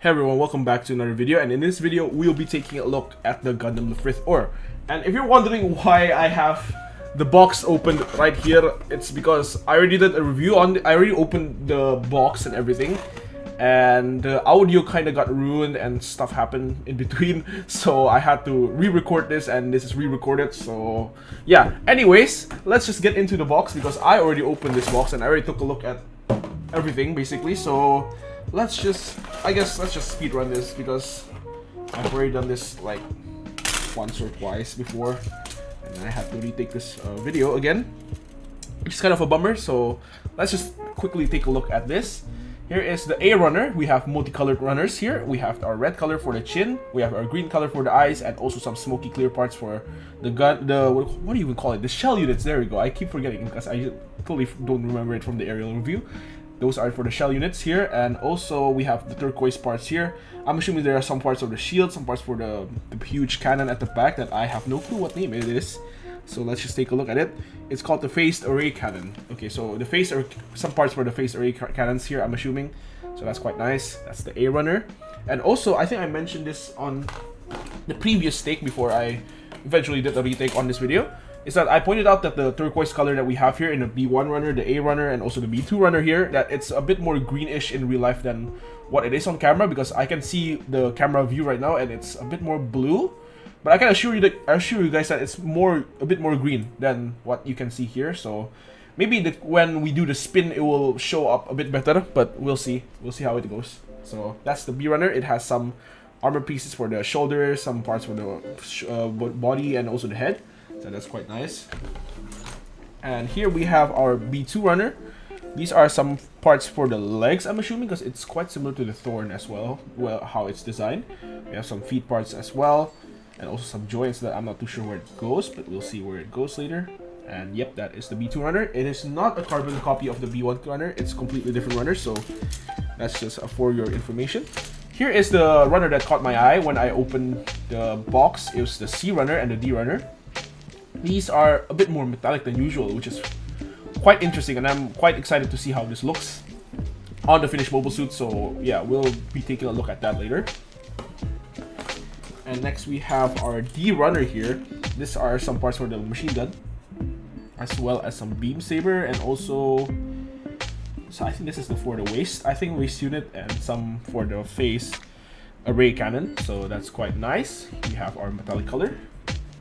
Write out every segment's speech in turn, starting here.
Hey everyone, welcome back to another video, and in this video we'll be taking a look at the Gundam Lfrith Ur. And if you're wondering why I have the box opened right here, it's because I already did a review on I already opened the box and everything, and the audio kind of got ruined and stuff happened in between, so I had to re-record this, and this is re-recorded. So yeah, anyways, let's just get into the box because I already opened this box and I already took a look at everything basically. So let's just speed run this because I've already done this like once or twice before, and I have to retake this video again, which is kind of a bummer. So let's just quickly take a look at this. Here is the A runner. We have multicolored runners here. We have our red color for the chin, we have our green color for the eyes, and also some smoky clear parts for the gun, what do you even call it, the shell units. There we go, I keep forgetting because I totally don't remember it from the aerial review. Those are for the shell units here, and also we have the turquoise parts here. I'm assuming there are some parts of the shield, some parts for the huge cannon at the back that I have no clue what name it is. So let's just take a look at it. It's called the phased array cannon. Okay, so the phased some parts for the phased array cannons here, I'm assuming. So that's quite nice. That's the A runner. And also, I think I mentioned this on the previous take before I eventually did a retake on this video, is that I pointed out that the turquoise color that we have here in the B1 runner, the A runner, and also the B2 runner here, that it's a bit more greenish in real life than what it is on camera, because I can see the camera view right now and it's a bit more blue. But I can assure you guys that it's a bit more green than what you can see here. So maybe when we do the spin, it will show up a bit better, but we'll see. We'll see how it goes. So that's the B runner. It has some armor pieces for the shoulders, some parts for the body, and also the head. So that's quite nice. And here we have our B2 runner. These are some parts for the legs, I'm assuming, because it's quite similar to the Thorn as well, how it's designed. We have some feet parts as well, and also some joints that I'm not too sure where it goes, but we'll see where it goes later. And yep, that is the B2 runner. It is not a carbon copy of the B1 runner. It's a completely different runner, so that's just for your information. Here is the runner that caught my eye when I opened the box. It was the C runner and the D runner. These are a bit more metallic than usual, which is quite interesting, and I'm quite excited to see how this looks on the finished mobile suit. So yeah, we'll be taking a look at that later. And next we have our D runner here. These are some parts for the machine gun, as well as some beam saber, and also, so I think this is for the waist unit, and some for the phase array cannon. So that's quite nice. We have our metallic color.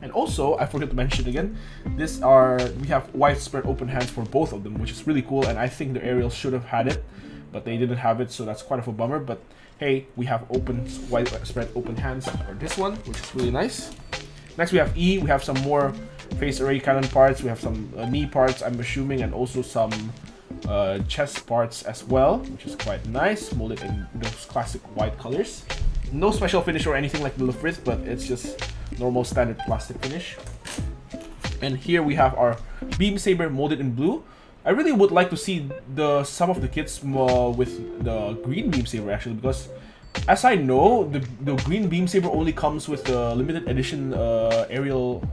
And also, I forgot to mention again, we have widespread open hands for both of them, which is really cool, and I think the aerials should have had it, but they didn't have it, so that's quite of a bummer. But hey, we have widespread open hands for this one, which is really nice. Next we have E. We have some more phased array cannon parts. We have some knee parts, I'm assuming, and also some chest parts as well, which is quite nice, molded in those classic white colors. No special finish or anything like the Lfrith, but it's just normal standard plastic finish. And here we have our beam saber molded in blue. I really would like to see some of the kits with the green beam saber, actually, because as I know, the green beam saber only comes with the limited edition aerial.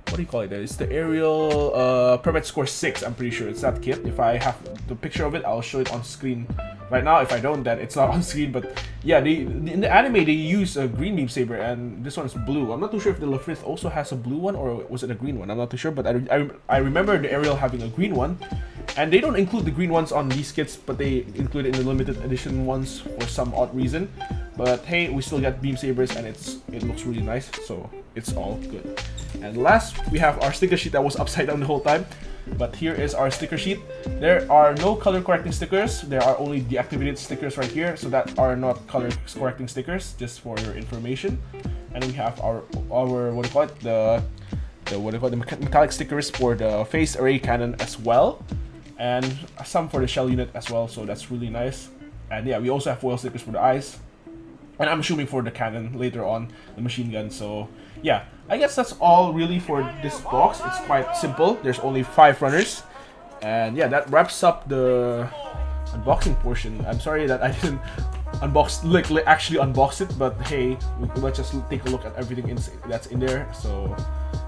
What do you call it? It's the aerial Permit Score 6. I'm pretty sure it's that kit. If I have the picture of it, I'll show it on screen right now. If I don't, then it's not on screen. But yeah, in the anime they use a green beam saber, and this one is blue. I'm not too sure if the Lfrith also has a blue one, or was it a green one. I'm not too sure, but I remember the aerial having a green one, and they don't include the green ones on these kits, but they include it in the limited edition ones for some odd reason. But hey, we still get beam sabers, and it looks really nice, so it's all good. And last, we have our sticker sheet that was upside down the whole time. But here is our sticker sheet. There are no color correcting stickers. There are only deactivated stickers right here, so that are not color correcting stickers, just for your information. And we have our what do you call it, the metallic stickers for the phased array cannon as well, and some for the shell unit as well. So that's really nice. And yeah, we also have foil stickers for the eyes, and I'm assuming for the cannon later on, the machine gun. So yeah, I guess that's all really for this box. It's quite simple. There's only 5 runners, and yeah, that wraps up the unboxing portion. I'm sorry that I didn't actually unbox it, but hey, let's just take a look at everything that's in there. So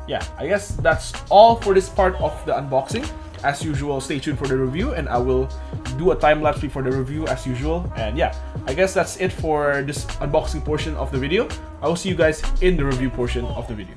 yeah, I guess that's all for this part of the unboxing. as usual, stay tuned for the review, and I will do a time lapse before the review as usual. And yeah, I guess that's it for this unboxing portion of the video. I will see you guys in the review portion of the video.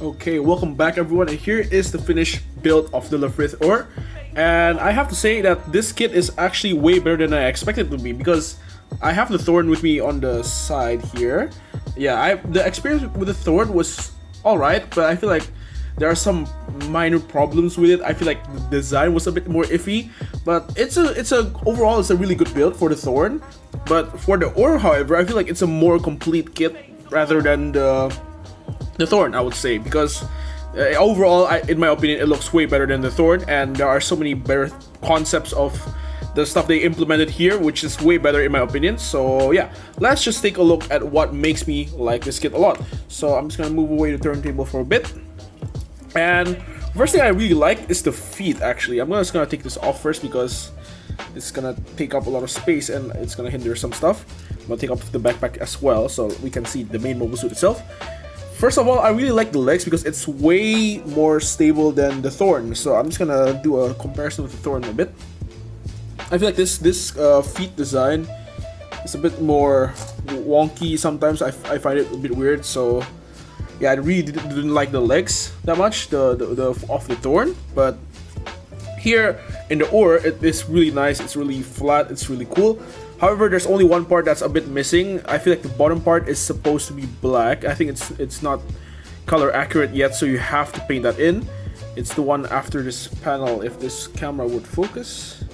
Okay, welcome back everyone, and here is the finished build of the Lfrith Ur. And I have to say that this kit is actually way better than I expected it to be, because I have the Thorn with me on the side here. Yeah, the experience with the Thorn was alright, but I feel like there are some minor problems with it. I feel like the design was a bit more iffy, but overall it's a really good build for the Thorn. But for the Ur, however, I feel like it's a more complete kit rather than the Thorn, I would say, because overall, in my opinion, it looks way better than the Thorn, and there are so many better concepts of the stuff they implemented here, which is way better in my opinion. So yeah, let's just take a look at what makes me like this kit a lot. So I'm just gonna move away the turntable for a bit, and first thing I really like is the feet. Actually, I'm just gonna take this off first because it's gonna take up a lot of space and it's gonna hinder some stuff. I'm gonna take off the backpack as well so we can see the main mobile suit itself. First of all, I really like the legs because it's way more stable than the Thorn. So I'm just gonna do a comparison with the Thorn a bit. I feel like this feet design is a bit more wonky sometimes. I find it a bit weird. So yeah, I really didn't like the legs that much, the of the Thorn. But here in the Ur, it is really nice. It's really flat. It's really cool. However, there's only one part that's a bit missing. I feel like the bottom part is supposed to be black. I think it's not color accurate yet, so you have to paint that in. It's the one after this panel. If this camera would focus,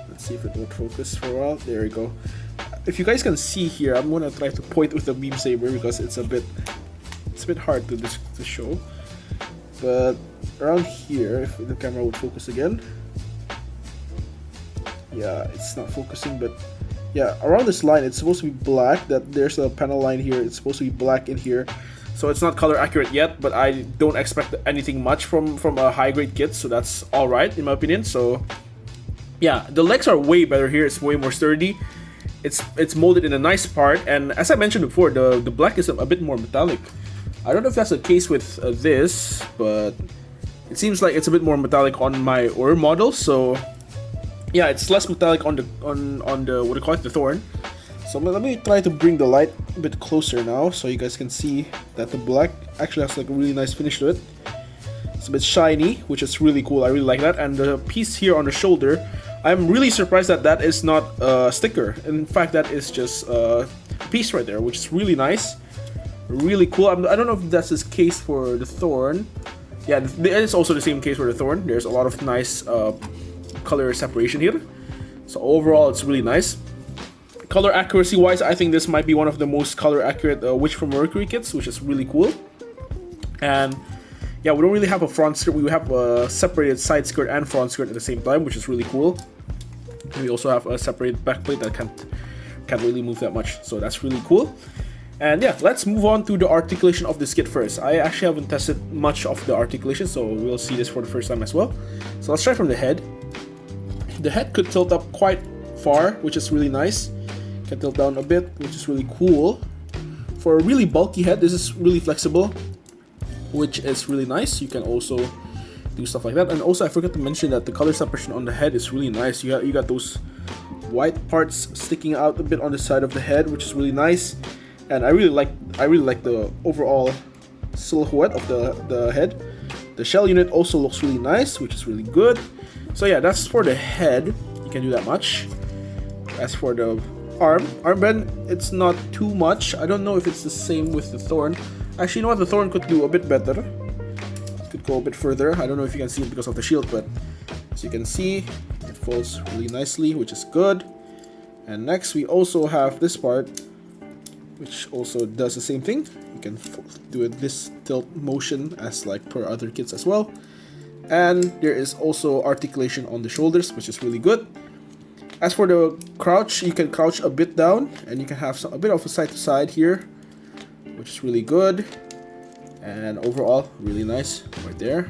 let's see if it would focus for a while. There we go. If you guys can see here, I'm gonna try to point with the beam saber because it's a bit hard to show. But around here, if the camera would focus again. Yeah, it's not focusing, but yeah, around this line it's supposed to be black. That there's a panel line here, it's supposed to be black in here, so it's not color accurate yet, but I don't expect anything much from a high grade kit, so that's all right in my opinion. So yeah, the legs are way better here. It's way more sturdy. It's molded in a nice part, and as I mentioned before, the black is a bit more metallic. I don't know if that's the case with this, but it seems like it's a bit more metallic on my Ur model. So yeah, it's less metallic on the what do you call it, the Thorn. So let me try to bring the light a bit closer now so you guys can see that the black actually has like a really nice finish to it. It's a bit shiny, which is really cool. I really like that. And the piece here on the shoulder, I'm really surprised that that is not a sticker. In fact, that is just a piece right there, which is really nice, really cool. I don't know if that's the case for the Thorn. Yeah, it's also the same case for the Thorn. There's a lot of nice color separation here, so overall it's really nice. Color accuracy wise, I think this might be one of the most color accurate Witch from Mercury kits, which is really cool. And yeah, we don't really have a front skirt. We have a separated side skirt and front skirt at the same time, which is really cool. And we also have a separated back plate that can't really move that much, so that's really cool. And yeah, let's move on to the articulation of this kit first. I actually haven't tested much of the articulation, so we'll see this for the first time as well. So let's try from the head. The head could tilt up quite far, which is really nice. Can tilt down a bit, which is really cool. For a really bulky head, this is really flexible, which is really nice. You can also do stuff like that. And also, I forgot to mention that the color separation on the head is really nice. You got those white parts sticking out a bit on the side of the head, which is really nice. And I really like the overall silhouette of the head. The shell unit also looks really nice, which is really good. So yeah, that's for the head. You can do that much. As for the armband, it's not too much. I don't know if it's the same with the Thorn. Actually, you know what? The Thorn could do a bit better. It could go a bit further. I don't know if you can see it because of the shield, but as you can see, it folds really nicely, which is good. And next, we also have this part, which also does the same thing. You can do this tilt motion as like per other kits as well. And there is also articulation on the shoulders, which is really good. As for the crouch, you can crouch a bit down, and you can have a bit of a side to side here, which is really good. And overall, really nice right there.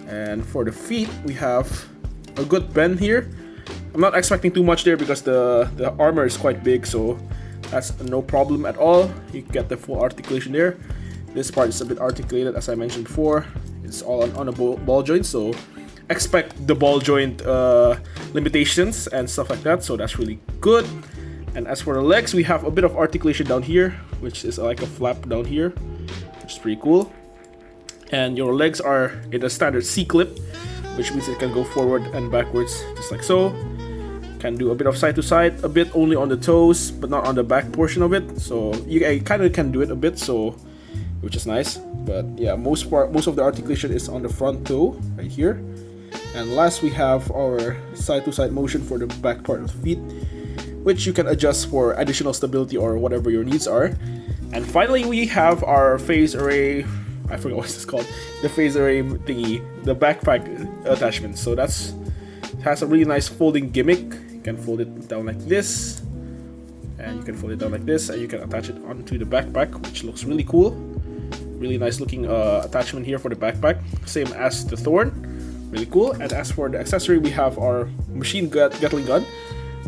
And for the feet, we have a good bend here. I'm not expecting too much there because the armor is quite big, so that's no problem at all. You get the full articulation there. This part is a bit articulated, as I mentioned before. It's all on a ball joint, so expect the ball joint limitations and stuff like that, so that's really good. And as for the legs, we have a bit of articulation down here, which is like a flap down here, which is pretty cool. And your legs are in a standard C-clip, which means it can go forward and backwards, just like so. Can do a bit of side to side, a bit only on the toes, but not on the back portion of it. So you kind of can do it a bit, so which is nice. But yeah, most of the articulation is on the front toe right here. And last, we have our side to side motion for the back part of the feet, which you can adjust for additional stability or whatever your needs are. And finally, we have our phase array. I forgot what it's called. The phase array thingy, the backpack attachment. So it has a really nice folding gimmick. You can fold it down like this, and you can fold it down like this, and you can attach it onto the backpack, which looks really cool. Really nice looking attachment here for the backpack, same as the Thorn. Really cool. And as for the accessory, we have our machine Gatling gun,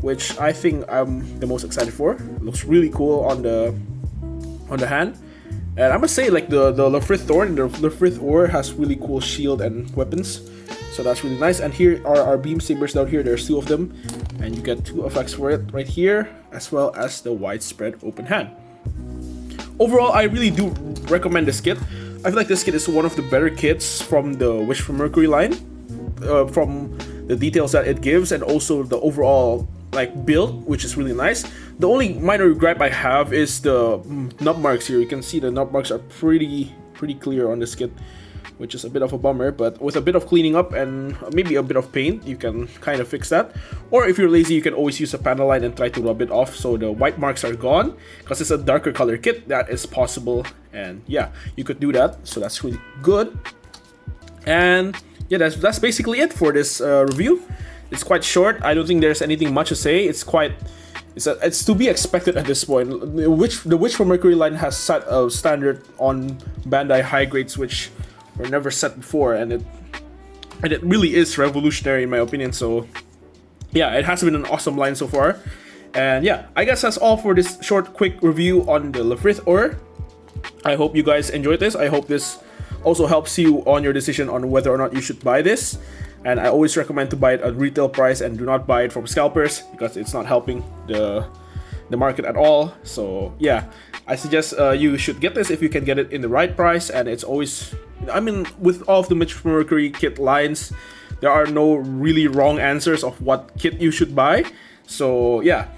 which I think I'm the most excited for. It looks really cool on the hand. And I must say, like the Lfrith Ur and the Lfrith Ur has really cool shield and weapons, so that's really nice. And here are our beam sabers down here. There's 2 of them, and you get 2 effects for it right here, as well as the widespread open hand. Overall, I really do recommend this kit. I feel like this kit is one of the better kits from the Wish for Mercury line, from the details that it gives, and also the overall like build, which is really nice. The only minor gripe I have is the nub marks here. You can see the nub marks are pretty clear on this kit, which is a bit of a bummer, but with a bit of cleaning up and maybe a bit of paint, you can kind of fix that. Or if you're lazy, you can always use a panel line and try to rub it off so the white marks are gone, because it's a darker color kit. That is possible, and yeah, you could do that, so that's really good. And yeah, that's basically it for this review. It's quite short. I don't think there's anything much to say. It's to be expected at this point. The Wish for Mercury line has set a standard on Bandai high grades which were never set before, and it really is revolutionary in my opinion. So yeah, it has been an awesome line so far. And yeah, I guess that's all for this short quick review on the Lfrith Ur. I hope you guys enjoyed this. I hope this also helps you on your decision on whether or not you should buy this. And I always recommend to buy it at retail price and do not buy it from scalpers, because it's not helping the market at all. So yeah, I suggest you should get this if you can get it in the right price. And it's always, I mean, with all of the Wish for Mercury kit lines, there are no really wrong answers of what kit you should buy. So yeah,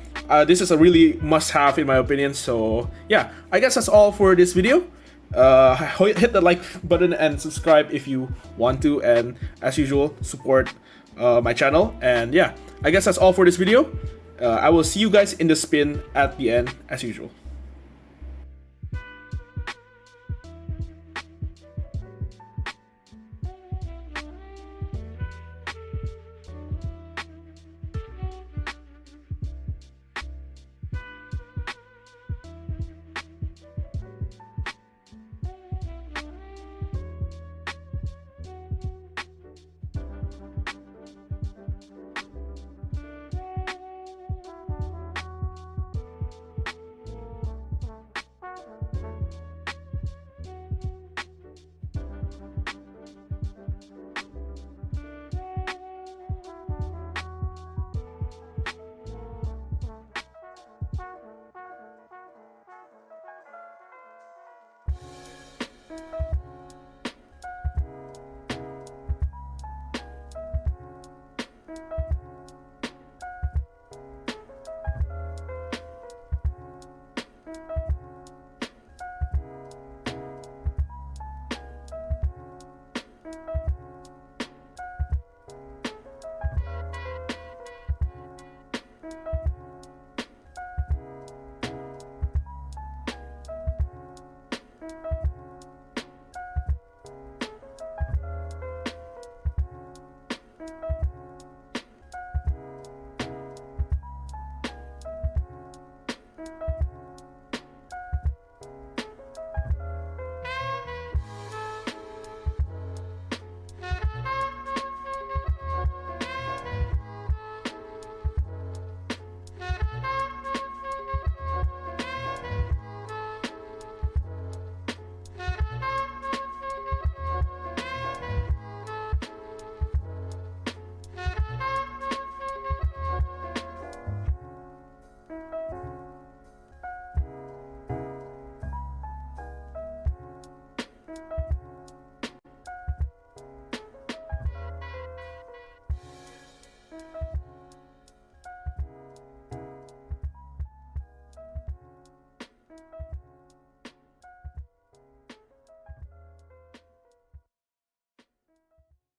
this is a really must-have in my opinion. So yeah, I guess that's all for this video. Hit the like button and subscribe if you want to, and as usual, support my channel. And yeah, I guess that's all for this video. I will see you guys in the spin at the end as usual.